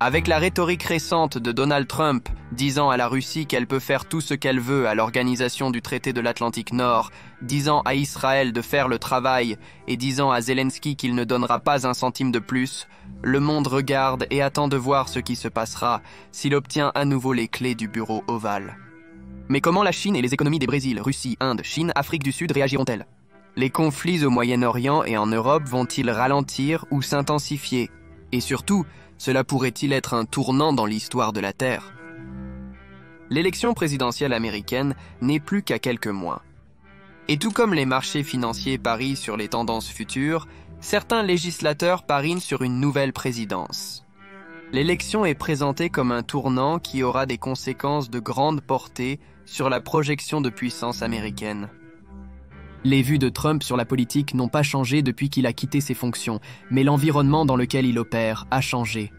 Avec la rhétorique récente de Donald Trump disant à la Russie qu'elle peut faire tout ce qu'elle veut à l'organisation du traité de l'Atlantique Nord, disant à Israël de faire le travail et disant à Zelensky qu'il ne donnera pas un centime de plus, le monde regarde et attend de voir ce qui se passera s'il obtient à nouveau les clés du bureau ovale. Mais comment la Chine et les économies des Brésil, Russie, Inde, Chine, Afrique du Sud réagiront-elles? Les conflits au Moyen-Orient et en Europe vont-ils ralentir ou s'intensifier? Et surtout, cela pourrait-il être un tournant dans l'histoire de la Terre? L'élection présidentielle américaine n'est plus qu'à quelques mois. Et tout comme les marchés financiers parient sur les tendances futures, certains législateurs parient sur une nouvelle présidence. L'élection est présentée comme un tournant qui aura des conséquences de grande portée sur la projection de puissance américaine. Les vues de Trump sur la politique n'ont pas changé depuis qu'il a quitté ses fonctions, mais l'environnement dans lequel il opère a changé.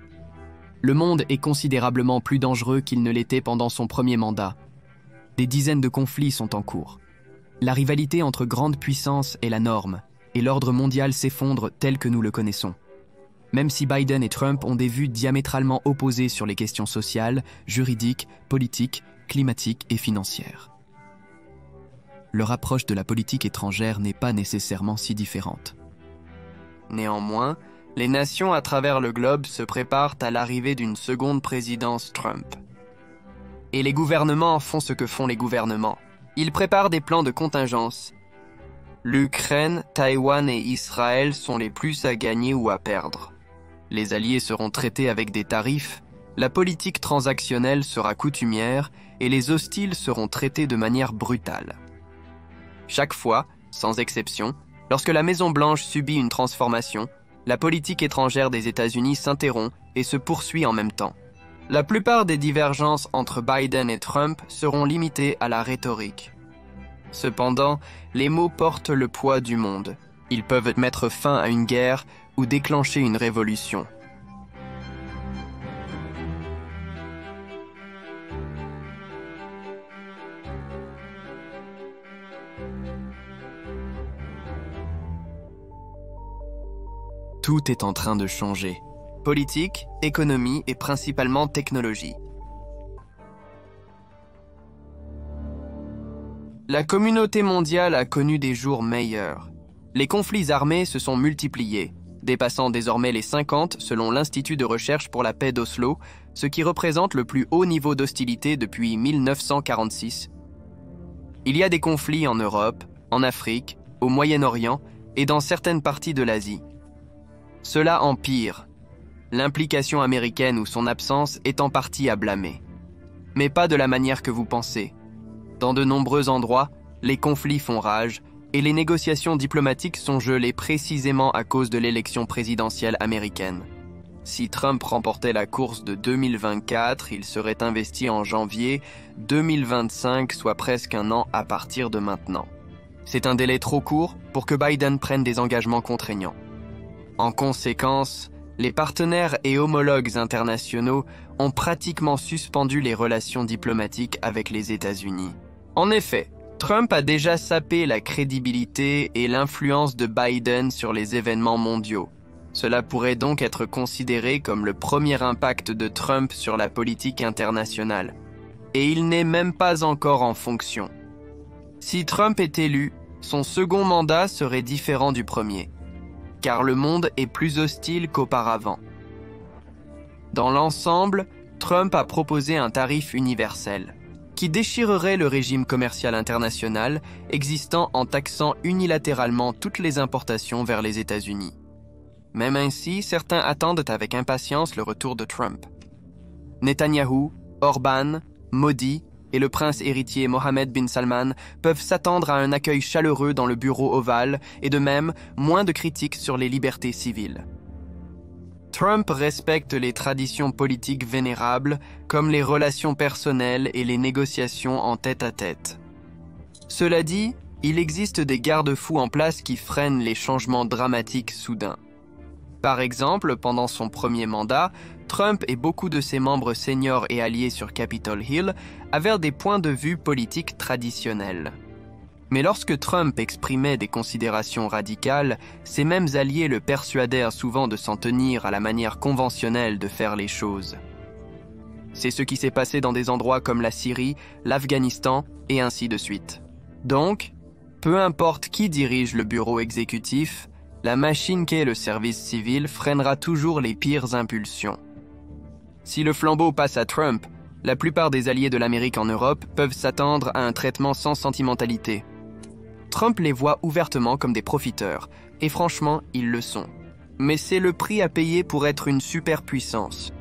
Le monde est considérablement plus dangereux qu'il ne l'était pendant son premier mandat. Des dizaines de conflits sont en cours. La rivalité entre grandes puissances est la norme, et l'ordre mondial s'effondre tel que nous le connaissons. Même si Biden et Trump ont des vues diamétralement opposées sur les questions sociales, juridiques, politiques, climatiques et financières. Leur approche de la politique étrangère n'est pas nécessairement si différente. Néanmoins, les nations à travers le globe se préparent à l'arrivée d'une seconde présidence Trump. Et les gouvernements font ce que font les gouvernements. Ils préparent des plans de contingence. L'Ukraine, Taïwan et Israël sont les plus à gagner ou à perdre. Les alliés seront traités avec des tarifs, la politique transactionnelle sera coutumière et les hostiles seront traités de manière brutale. Chaque fois, sans exception, lorsque la Maison-Blanche subit une transformation, la politique étrangère des États-Unis s'interrompt et se poursuit en même temps. La plupart des divergences entre Biden et Trump seront limitées à la rhétorique. Cependant, les mots portent le poids du monde. Ils peuvent mettre fin à une guerre ou déclencher une révolution. Tout est en train de changer. Politique, économie et principalement technologie. La communauté mondiale a connu des jours meilleurs. Les conflits armés se sont multipliés, dépassant désormais les 50 selon l'Institut de recherche pour la paix d'Oslo, ce qui représente le plus haut niveau d'hostilité depuis 1946. Il y a des conflits en Europe, en Afrique, au Moyen-Orient et dans certaines parties de l'Asie. Cela empire. L'implication américaine ou son absence est en partie à blâmer. Mais pas de la manière que vous pensez. Dans de nombreux endroits, les conflits font rage et les négociations diplomatiques sont gelées précisément à cause de l'élection présidentielle américaine. Si Trump remportait la course de 2024, il serait investi en janvier 2025, soit presque un an à partir de maintenant. C'est un délai trop court pour que Biden prenne des engagements contraignants. En conséquence, les partenaires et homologues internationaux ont pratiquement suspendu les relations diplomatiques avec les États-Unis. En effet, Trump a déjà sapé la crédibilité et l'influence de Biden sur les événements mondiaux. Cela pourrait donc être considéré comme le premier impact de Trump sur la politique internationale. Et il n'est même pas encore en fonction. Si Trump est élu, son second mandat serait différent du premier, car le monde est plus hostile qu'auparavant. Dans l'ensemble, Trump a proposé un tarif universel, qui déchirerait le régime commercial international existant en taxant unilatéralement toutes les importations vers les États-Unis. Même ainsi, certains attendent avec impatience le retour de Trump. Netanyahou, Orban, Modi et le prince héritier Mohammed bin Salman peuvent s'attendre à un accueil chaleureux dans le bureau ovale et de même moins de critiques sur les libertés civiles. Trump respecte les traditions politiques vénérables comme les relations personnelles et les négociations en tête-à-tête. Cela dit, il existe des garde-fous en place qui freinent les changements dramatiques soudains. Par exemple, pendant son premier mandat, Trump et beaucoup de ses membres seniors et alliés sur Capitol Hill avaient des points de vue politiques traditionnels. Mais lorsque Trump exprimait des considérations radicales, ses mêmes alliés le persuadèrent souvent de s'en tenir à la manière conventionnelle de faire les choses. C'est ce qui s'est passé dans des endroits comme la Syrie, l'Afghanistan et ainsi de suite. Donc, peu importe qui dirige le bureau exécutif, la machine qu'est le service civil freinera toujours les pires impulsions. Si le flambeau passe à Trump, la plupart des alliés de l'Amérique en Europe peuvent s'attendre à un traitement sans sentimentalité. Trump les voit ouvertement comme des profiteurs, et franchement, ils le sont. Mais c'est le prix à payer pour être une superpuissance.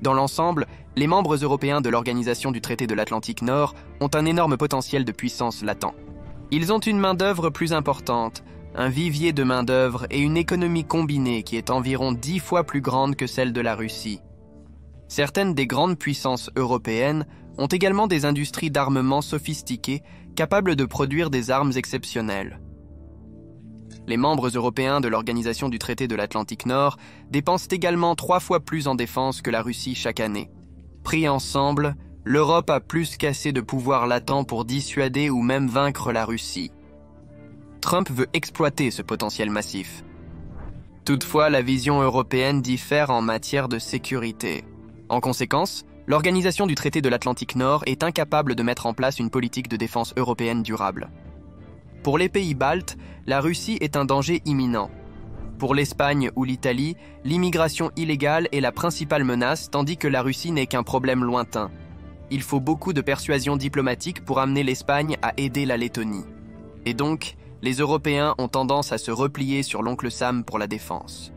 Dans l'ensemble, les membres européens de l'Organisation du Traité de l'Atlantique Nord ont un énorme potentiel de puissance latent. Ils ont une main-d'œuvre plus importante, un vivier de main-d'œuvre et une économie combinée qui est environ 10 fois plus grande que celle de la Russie. Certaines des grandes puissances européennes ont également des industries d'armement sophistiquées capables de produire des armes exceptionnelles. Les membres européens de l'Organisation du Traité de l'Atlantique Nord dépensent également 3 fois plus en défense que la Russie chaque année. Pris ensemble, l'Europe a plus qu'assez de pouvoir latent pour dissuader ou même vaincre la Russie. Trump veut exploiter ce potentiel massif. Toutefois, la vision européenne diffère en matière de sécurité. En conséquence, l'Organisation du Traité de l'Atlantique Nord est incapable de mettre en place une politique de défense européenne durable. Pour les pays baltes, la Russie est un danger imminent. Pour l'Espagne ou l'Italie, l'immigration illégale est la principale menace, tandis que la Russie n'est qu'un problème lointain. Il faut beaucoup de persuasion diplomatique pour amener l'Espagne à aider la Lettonie. Et donc, les Européens ont tendance à se replier sur l'oncle Sam pour la défense.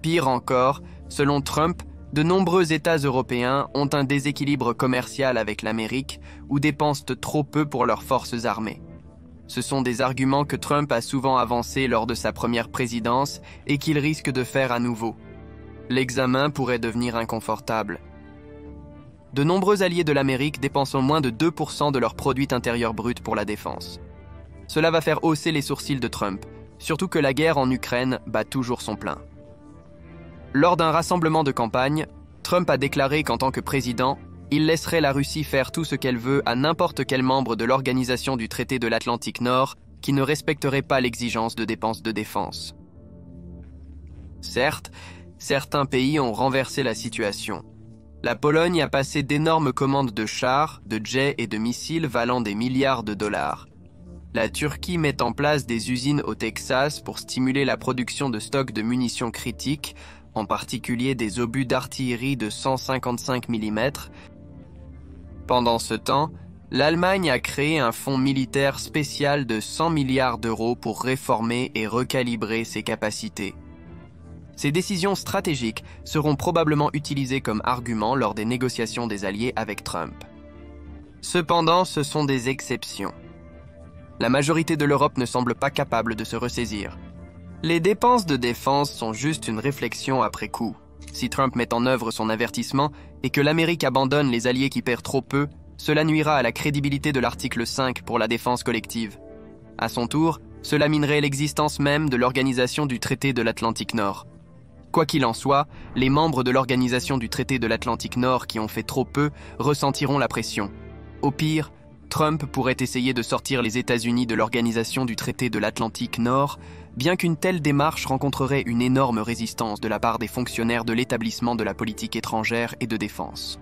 Pire encore, selon Trump, de nombreux États européens ont un déséquilibre commercial avec l'Amérique ou dépensent trop peu pour leurs forces armées. Ce sont des arguments que Trump a souvent avancés lors de sa première présidence et qu'il risque de faire à nouveau. L'examen pourrait devenir inconfortable. De nombreux alliés de l'Amérique dépensent moins de 2% de leur produit intérieur brut pour la défense. Cela va faire hausser les sourcils de Trump, surtout que la guerre en Ukraine bat toujours son plein. Lors d'un rassemblement de campagne, Trump a déclaré qu'en tant que président, il laisserait la Russie faire tout ce qu'elle veut à n'importe quel membre de l'Organisation du Traité de l'Atlantique Nord qui ne respecterait pas l'exigence de dépenses de défense. Certes, certains pays ont renversé la situation. La Pologne a passé d'énormes commandes de chars, de jets et de missiles valant des milliards de dollars. La Turquie met en place des usines au Texas pour stimuler la production de stocks de munitions critiques, en particulier des obus d'artillerie de 155 mm. Pendant ce temps, l'Allemagne a créé un fonds militaire spécial de 100 milliards d'euros pour réformer et recalibrer ses capacités. Ces décisions stratégiques seront probablement utilisées comme argument lors des négociations des alliés avec Trump. Cependant, ce sont des exceptions. La majorité de l'Europe ne semble pas capable de se ressaisir. Les dépenses de défense sont juste une réflexion après coup. Si Trump met en œuvre son avertissement et que l'Amérique abandonne les alliés qui perdent trop peu, cela nuira à la crédibilité de l'article 5 pour la défense collective. À son tour, cela minerait l'existence même de l'Organisation du Traité de l'Atlantique Nord. Quoi qu'il en soit, les membres de l'Organisation du Traité de l'Atlantique Nord qui ont fait trop peu ressentiront la pression. Au pire, Trump pourrait essayer de sortir les États-Unis de l'Organisation du Traité de l'Atlantique Nord, bien qu'une telle démarche rencontrerait une énorme résistance de la part des fonctionnaires de l'établissement de la politique étrangère et de défense.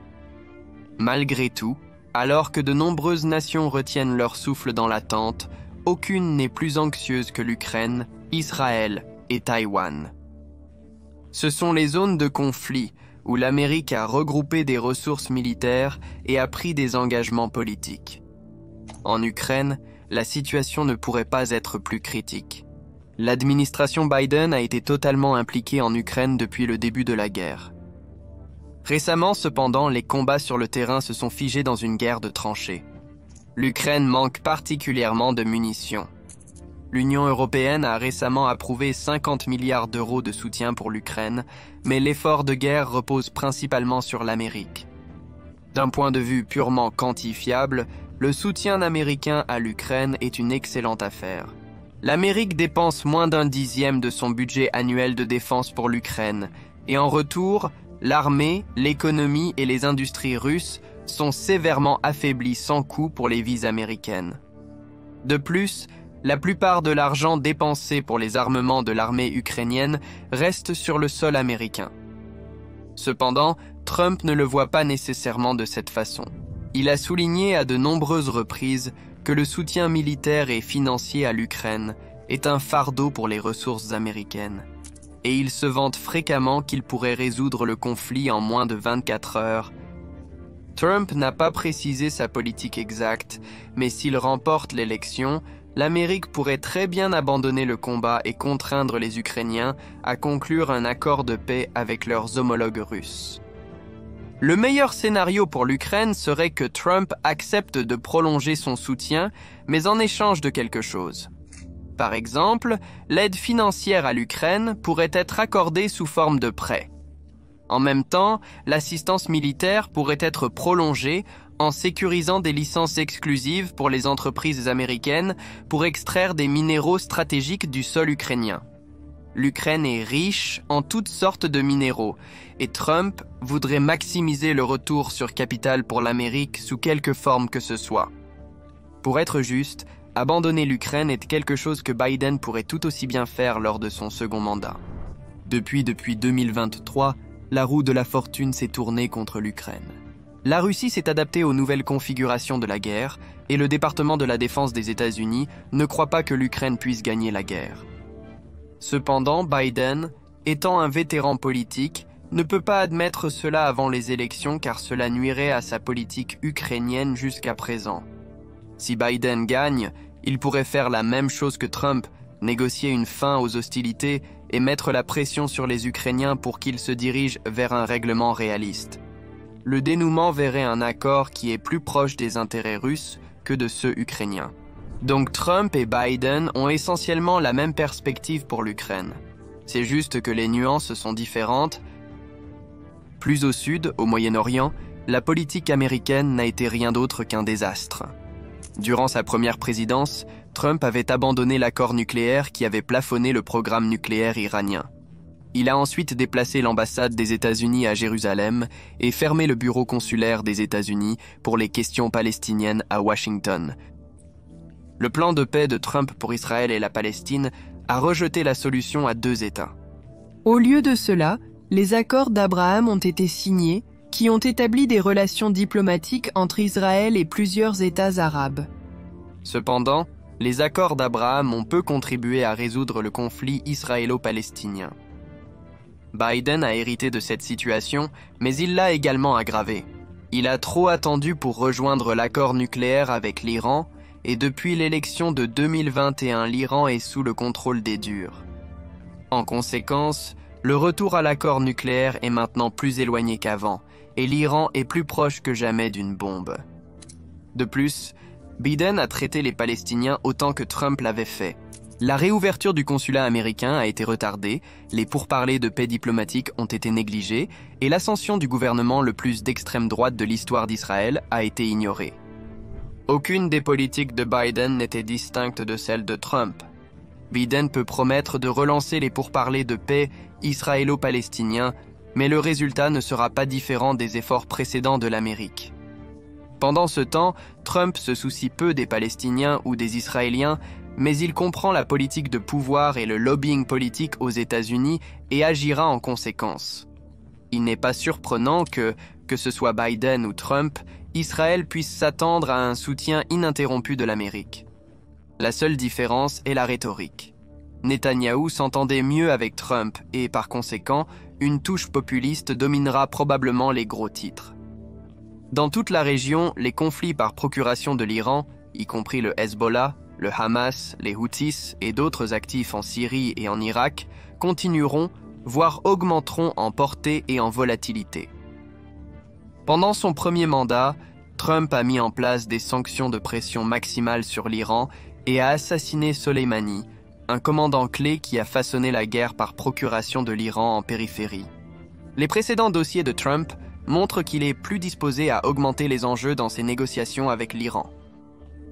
Malgré tout, alors que de nombreuses nations retiennent leur souffle dans l'attente, aucune n'est plus anxieuse que l'Ukraine, Israël et Taïwan. Ce sont les zones de conflit où l'Amérique a regroupé des ressources militaires et a pris des engagements politiques. En Ukraine, la situation ne pourrait pas être plus critique. L'administration Biden a été totalement impliquée en Ukraine depuis le début de la guerre. Récemment, cependant, les combats sur le terrain se sont figés dans une guerre de tranchées. L'Ukraine manque particulièrement de munitions. L'Union européenne a récemment approuvé 50 milliards d'euros de soutien pour l'Ukraine, mais l'effort de guerre repose principalement sur l'Amérique. D'un point de vue purement quantifiable, le soutien américain à l'Ukraine est une excellente affaire. L'Amérique dépense moins d'1/10 de son budget annuel de défense pour l'Ukraine, et en retour, l'armée, l'économie et les industries russes sont sévèrement affaiblies sans coût pour les vies américaines. De plus, la plupart de l'argent dépensé pour les armements de l'armée ukrainienne reste sur le sol américain. Cependant, Trump ne le voit pas nécessairement de cette façon. Il a souligné à de nombreuses reprises que le soutien militaire et financier à l'Ukraine est un fardeau pour les ressources américaines. Et il se vante fréquemment qu'il pourrait résoudre le conflit en moins de 24 heures. Trump n'a pas précisé sa politique exacte, mais s'il remporte l'élection, l'Amérique pourrait très bien abandonner le combat et contraindre les Ukrainiens à conclure un accord de paix avec leurs homologues russes. Le meilleur scénario pour l'Ukraine serait que Trump accepte de prolonger son soutien, mais en échange de quelque chose. Par exemple, l'aide financière à l'Ukraine pourrait être accordée sous forme de prêt. En même temps, l'assistance militaire pourrait être prolongée en sécurisant des licences exclusives pour les entreprises américaines pour extraire des minéraux stratégiques du sol ukrainien. L'Ukraine est riche en toutes sortes de minéraux et Trump voudrait maximiser le retour sur capital pour l'Amérique sous quelque forme que ce soit. Pour être juste, abandonner l'Ukraine est quelque chose que Biden pourrait tout aussi bien faire lors de son second mandat. Depuis 2023, la roue de la fortune s'est tournée contre l'Ukraine. La Russie s'est adaptée aux nouvelles configurations de la guerre et le département de la défense des États-Unis ne croit pas que l'Ukraine puisse gagner la guerre. Cependant, Biden, étant un vétéran politique, ne peut pas admettre cela avant les élections car cela nuirait à sa politique ukrainienne jusqu'à présent. Si Biden gagne, il pourrait faire la même chose que Trump, négocier une fin aux hostilités et mettre la pression sur les Ukrainiens pour qu'ils se dirigent vers un règlement réaliste. Le dénouement verrait un accord qui est plus proche des intérêts russes que de ceux ukrainiens. Donc Trump et Biden ont essentiellement la même perspective pour l'Ukraine. C'est juste que les nuances sont différentes. Plus au sud, au Moyen-Orient, la politique américaine n'a été rien d'autre qu'un désastre. Durant sa première présidence, Trump avait abandonné l'accord nucléaire qui avait plafonné le programme nucléaire iranien. Il a ensuite déplacé l'ambassade des États-Unis à Jérusalem et fermé le bureau consulaire des États-Unis pour les questions palestiniennes à Washington. Le plan de paix de Trump pour Israël et la Palestine a rejeté la solution à 2 États. Au lieu de cela, les accords d'Abraham ont été signés, qui ont établi des relations diplomatiques entre Israël et plusieurs États arabes. Cependant, les accords d'Abraham ont peu contribué à résoudre le conflit israélo-palestinien. Biden a hérité de cette situation, mais il l'a également aggravée. Il a trop attendu pour rejoindre l'accord nucléaire avec l'Iran, et depuis l'élection de 2021, l'Iran est sous le contrôle des durs. En conséquence, le retour à l'accord nucléaire est maintenant plus éloigné qu'avant, et l'Iran est plus proche que jamais d'une bombe. De plus, Biden a traité les Palestiniens autant que Trump l'avait fait. La réouverture du consulat américain a été retardée, les pourparlers de paix diplomatique ont été négligés, et l'ascension du gouvernement le plus d'extrême droite de l'histoire d'Israël a été ignorée. Aucune des politiques de Biden n'était distincte de celle de Trump. Biden peut promettre de relancer les pourparlers de paix israélo-palestiniens, mais le résultat ne sera pas différent des efforts précédents de l'Amérique. Pendant ce temps, Trump se soucie peu des Palestiniens ou des Israéliens, mais il comprend la politique de pouvoir et le lobbying politique aux États-Unis et agira en conséquence. Il n'est pas surprenant que ce soit Biden ou Trump, Israël puisse s'attendre à un soutien ininterrompu de l'Amérique. La seule différence est la rhétorique. Netanyahou s'entendait mieux avec Trump et, par conséquent, une touche populiste dominera probablement les gros titres. Dans toute la région, les conflits par procuration de l'Iran, y compris le Hezbollah, le Hamas, les Houthis et d'autres actifs en Syrie et en Irak, continueront, voire augmenteront en portée et en volatilité. Pendant son premier mandat, Trump a mis en place des sanctions de pression maximale sur l'Iran et a assassiné Soleimani, un commandant clé qui a façonné la guerre par procuration de l'Iran en périphérie. Les précédents dossiers de Trump montrent qu'il est plus disposé à augmenter les enjeux dans ses négociations avec l'Iran.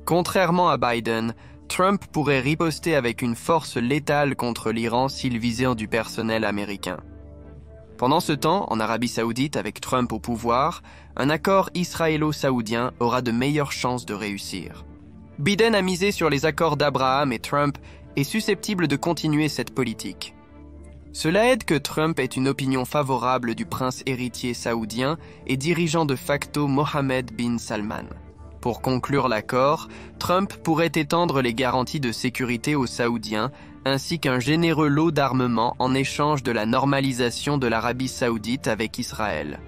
Contrairement à Biden, Trump pourrait riposter avec une force létale contre l'Iran s'il visait du personnel américain. Pendant ce temps, en Arabie Saoudite, avec Trump au pouvoir, un accord israélo-saoudien aura de meilleures chances de réussir. Biden a misé sur les accords d'Abraham et Trump est susceptible de continuer cette politique. Cela aide que Trump ait une opinion favorable du prince héritier saoudien et dirigeant de facto Mohammed bin Salman. Pour conclure l'accord, Trump pourrait étendre les garanties de sécurité aux Saoudiens ainsi qu'un généreux lot d'armement en échange de la normalisation de l'Arabie saoudite avec Israël.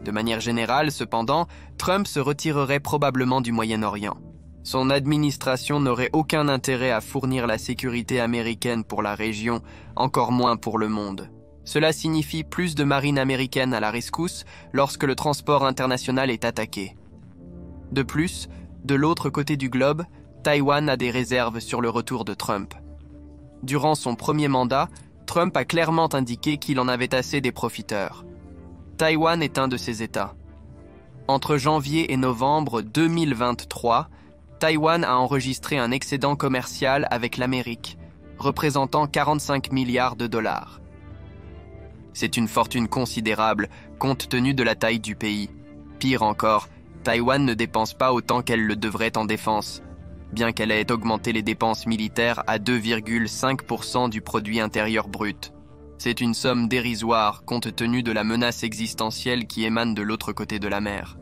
De manière générale, cependant, Trump se retirerait probablement du Moyen-Orient. Son administration n'aurait aucun intérêt à fournir la sécurité américaine pour la région, encore moins pour le monde. Cela signifie plus de marines américaines à la rescousse lorsque le transport international est attaqué. De plus, de l'autre côté du globe, Taïwan a des réserves sur le retour de Trump. Durant son premier mandat, Trump a clairement indiqué qu'il en avait assez des profiteurs. Taïwan est un de ces États. Entre janvier et novembre 2023, Taïwan a enregistré un excédent commercial avec l'Amérique, représentant 45 milliards de dollars. C'est une fortune considérable compte tenu de la taille du pays. Pire encore, Taïwan ne dépense pas autant qu'elle le devrait en défense, bien qu'elle ait augmenté les dépenses militaires à 2,5% du produit intérieur brut. C'est une somme dérisoire compte tenu de la menace existentielle qui émane de l'autre côté de la mer.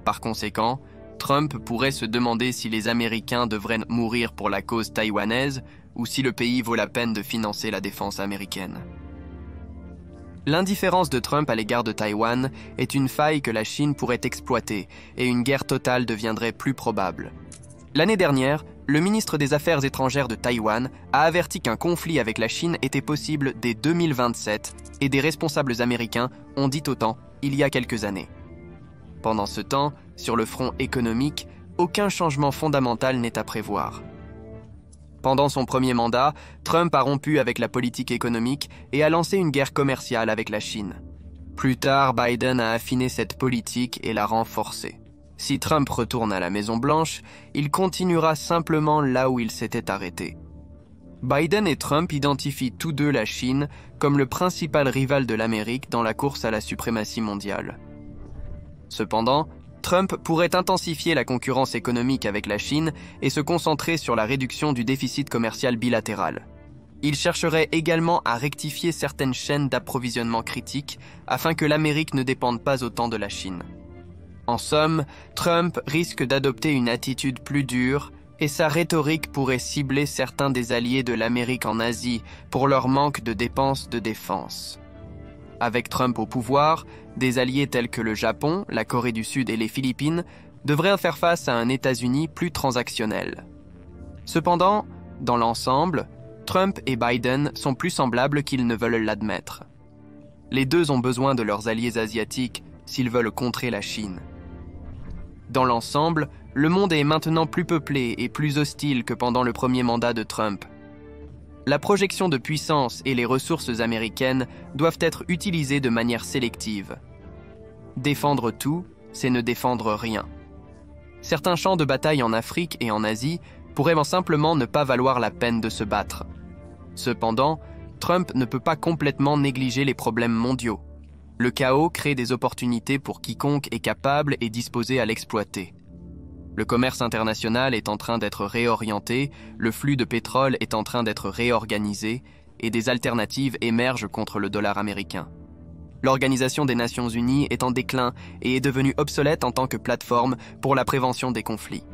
Par conséquent, Trump pourrait se demander si les Américains devraient mourir pour la cause taïwanaise ou si le pays vaut la peine de financer la défense américaine. L'indifférence de Trump à l'égard de Taïwan est une faille que la Chine pourrait exploiter et une guerre totale deviendrait plus probable. L'année dernière, le ministre des Affaires étrangères de Taïwan a averti qu'un conflit avec la Chine était possible dès 2027 et des responsables américains ont dit autant il y a quelques années. Pendant ce temps, sur le front économique, aucun changement fondamental n'est à prévoir. Pendant son premier mandat, Trump a rompu avec la politique économique et a lancé une guerre commerciale avec la Chine. Plus tard, Biden a affiné cette politique et l'a renforcée. Si Trump retourne à la Maison-Blanche, il continuera simplement là où il s'était arrêté. Biden et Trump identifient tous deux la Chine comme le principal rival de l'Amérique dans la course à la suprématie mondiale. Cependant, Trump pourrait intensifier la concurrence économique avec la Chine et se concentrer sur la réduction du déficit commercial bilatéral. Il chercherait également à rectifier certaines chaînes d'approvisionnement critiques afin que l'Amérique ne dépende pas autant de la Chine. En somme, Trump risque d'adopter une attitude plus dure et sa rhétorique pourrait cibler certains des alliés de l'Amérique en Asie pour leur manque de dépenses de défense. Avec Trump au pouvoir, des alliés tels que le Japon, la Corée du Sud et les Philippines devraient faire face à un États-Unis plus transactionnel. Cependant, dans l'ensemble, Trump et Biden sont plus semblables qu'ils ne veulent l'admettre. Les deux ont besoin de leurs alliés asiatiques s'ils veulent contrer la Chine. Dans l'ensemble, le monde est maintenant plus peuplé et plus hostile que pendant le premier mandat de Trump. La projection de puissance et les ressources américaines doivent être utilisées de manière sélective. Défendre tout, c'est ne défendre rien. Certains champs de bataille en Afrique et en Asie pourraient simplement ne pas valoir la peine de se battre. Cependant, Trump ne peut pas complètement négliger les problèmes mondiaux. Le chaos crée des opportunités pour quiconque est capable et disposé à l'exploiter. Le commerce international est en train d'être réorienté, le flux de pétrole est en train d'être réorganisé et des alternatives émergent contre le dollar américain. L'Organisation des Nations Unies est en déclin et est devenue obsolète en tant que plateforme pour la prévention des conflits.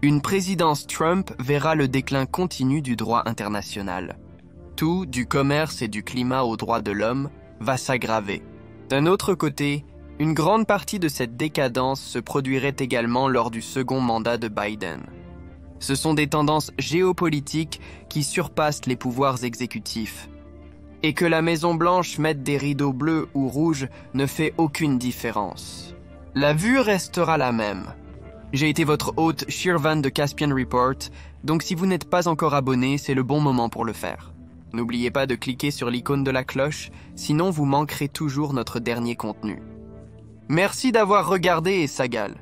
Une présidence Trump verra le déclin continu du droit international. Tout, du commerce et du climat aux droits de l'homme, va s'aggraver. D'un autre côté, une grande partie de cette décadence se produirait également lors du second mandat de Biden. Ce sont des tendances géopolitiques qui surpassent les pouvoirs exécutifs. Et que la Maison-Blanche mette des rideaux bleus ou rouges ne fait aucune différence. La vue restera la même. J'ai été votre hôte Shirvan de Caspian Report, donc si vous n'êtes pas encore abonné, c'est le bon moment pour le faire. N'oubliez pas de cliquer sur l'icône de la cloche, sinon vous manquerez toujours notre dernier contenu. Merci d'avoir regardé et Sagal.